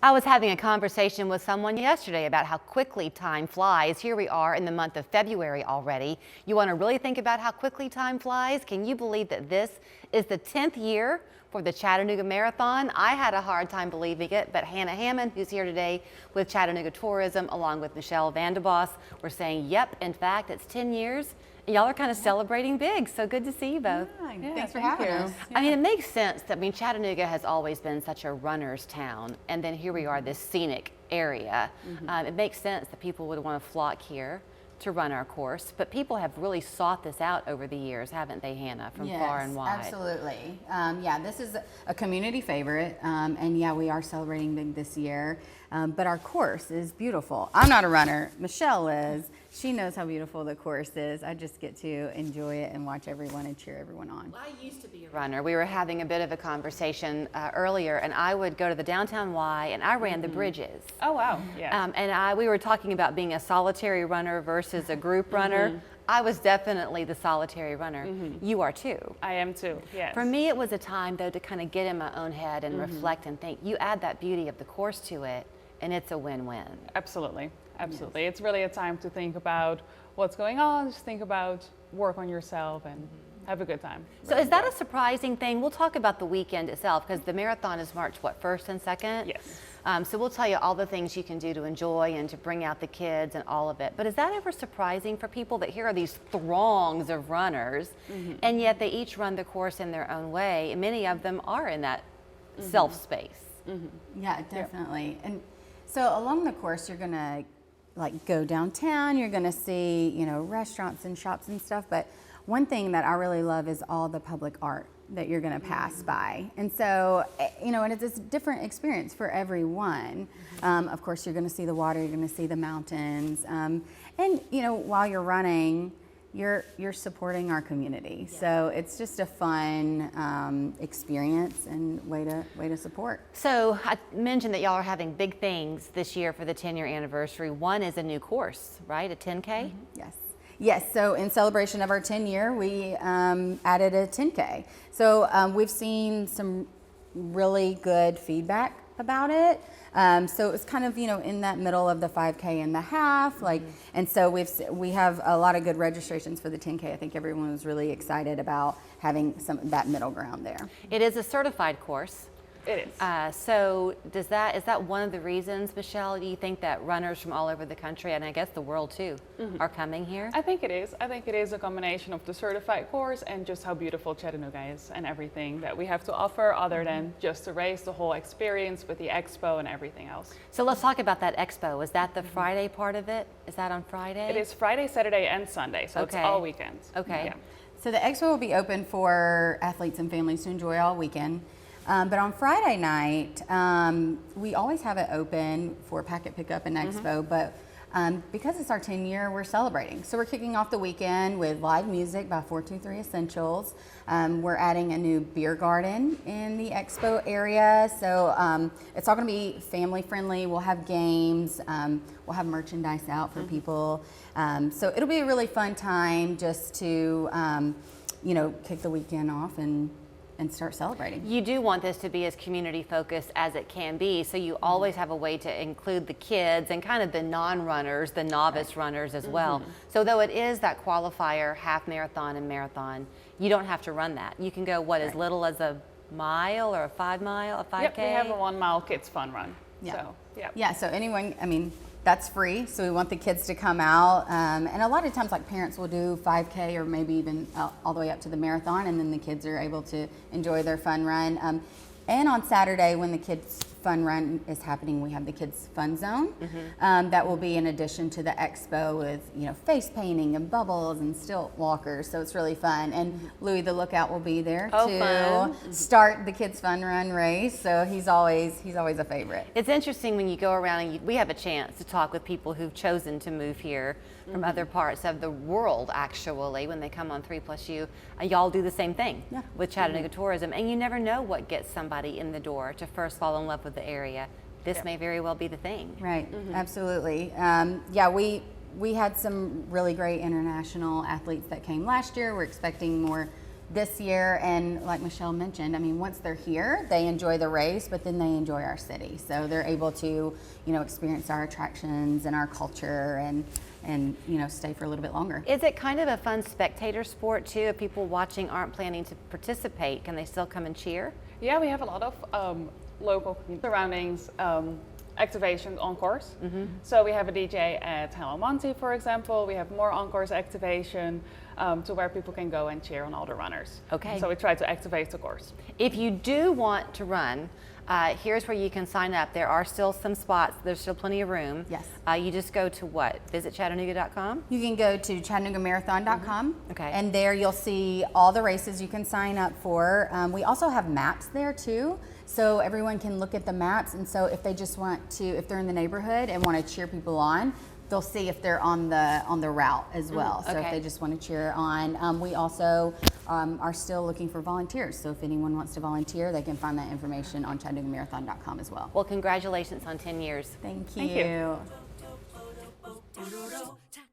I was having a conversation with someone yesterday about how quickly time flies. Here we are in the month of February already. You want to really think about how quickly time flies? Can you believe that this is the 10th year for the Chattanooga Marathon? I had a hard time believing it, but Hannah Hammond, who's here today with Chattanooga Tourism, along with Michelle Vanderboss, were saying, yep, in fact, it's 10 years. Y'all are kind of celebrating big, so good to see you both. Yeah, thanks for having us. I mean, it makes sense. Chattanooga has always been such a runner's town, and then here we are, this scenic area. It makes sense that people would want to flock here to run our course, but people have really sought this out over the years, haven't they, Hannah, from far and wide? Absolutely. Yeah, this is a community favorite, and yeah, we are celebrating big this year, but our course is beautiful. I'm not a runner, Michelle is. She knows how beautiful the course is. I just get to enjoy it and watch everyone and cheer everyone on. Well, I used to be a runner. We were having a bit of a conversation earlier, and I would go to the downtown Y, and I ran the bridges. Oh, wow. Yeah. We were talking about being a solitary runner versus a group runner. I was definitely the solitary runner. You are too. I am too, yes. For me, it was a time, though, to kind of get in my own head and reflect and think. You add that beauty of the course to it, and it's a win-win. Absolutely. Absolutely. Yes. It's really a time to think about what's going on, just think about work on yourself and have a good time. So is that a surprising thing? We'll talk about the weekend itself because the marathon is March, what, 1st and 2nd? Yes. So we'll tell you all the things you can do to enjoy and to bring out the kids and all of it. But is that ever surprising for people that here are these throngs of runners and yet they each run the course in their own way, and many of them are in that self space? Yeah, definitely. And so along the course, you're going to go downtown, you're gonna see, you know, restaurants and shops and stuff, but one thing that I really love is all the public art that you're gonna pass by. And so, you know, and it's a different experience for everyone. Of course, you're gonna see the water, you're gonna see the mountains, and, you know, while you're running, you're supporting our community. Yeah. So it's just a fun experience and way to support. So I mentioned that y'all are having big things this year for the 10-year anniversary. One is a new course, right? A 10K? Yes. Yes, so in celebration of our 10-year, we added a 10K. So we've seen some really good feedback about it. So it was kind of, you know, in that middle of the 5K and the half, and so we have a lot of good registrations for the 10K. I think everyone was really excited about having that middle ground there. It is a certified course. It is. So is that one of the reasons, Michelle, do you think that runners from all over the country, and I guess the world too, are coming here? I think it is. I think it is a combination of the certified course and just how beautiful Chattanooga is and everything that we have to offer other than just the race, the whole experience with the expo and everything else. So let's talk about that expo. Is that the Friday part of it? Is that on Friday? It is Friday, Saturday, and Sunday, so it's all weekend. Okay. Yeah. So the expo will be open for athletes and families to enjoy all weekend. But on Friday night, we always have it open for packet pickup and expo, but because it's our 10-year, we're celebrating. So we're kicking off the weekend with live music by 423 Essentials. We're adding a new beer garden in the expo area. So it's all gonna be family friendly. We'll have games, we'll have merchandise out for people. So it'll be a really fun time just to, you know, kick the weekend off and start celebrating. You do want this to be as community focused as it can be, so you always have a way to include the kids and kind of the non-runners, the novice runners as well. So though it is that qualifier, half marathon and marathon, you don't have to run that. You can go, what, as little as a mile or a 5 mile, a 5K? Yep, we have a 1 mile kids fun run. Yeah. So, yeah. Yeah, so anyone, I mean, that's free, so we want the kids to come out. And a lot of times, like, parents will do 5K or maybe even all the way up to the marathon, and then the kids are able to enjoy their fun run. And on Saturday, when the kids' fun run is happening, we have the kids' fun zone. That will be in addition to the expo with, you know, face painting and bubbles and stilt walkers. So it's really fun. And Louis the Lookout will be there to start the kids' fun run race. So he's always a favorite. It's interesting when you go around and we have a chance to talk with people who've chosen to move here from other parts of the world, actually, when they come on 3+U. Y'all do the same thing with Chattanooga Tourism, and you never know what gets somebody in the door to first fall in love with the area. This may very well be the thing. Right, absolutely. Yeah, we had some really great international athletes that came last year. We're expecting more this year, and like Michelle mentioned, I mean, once they're here, they enjoy the race, but then they enjoy our city. So they're able to, you know, experience our attractions and our culture and you know, stay for a little bit longer. Is it kind of a fun spectator sport too? If people watching aren't planning to participate, can they still come and cheer? Yeah, we have a lot of local surroundings activations on course. So we have a DJ at Monte, for example. We have more on course activation to where people can go and cheer on all the runners. Okay. So we try to activate the course. If you do want to run, here's where you can sign up. There are still some spots. There's still plenty of room. Yes. You just go to what? Visit Chattanooga.com? You can go to ChattanoogaMarathon.com, Okay. and there you'll see all the races you can sign up for. We also have maps there too, so everyone can look at the maps. And so if they just want to, if they're in the neighborhood and want to cheer people on, they'll see if they're on the route as well. So if okay. they just want to cheer on, we also are still looking for volunteers. So if anyone wants to volunteer, they can find that information on ChattanoogaMarathon.com as well. Well, congratulations on 10 years. Thank Thank you. you.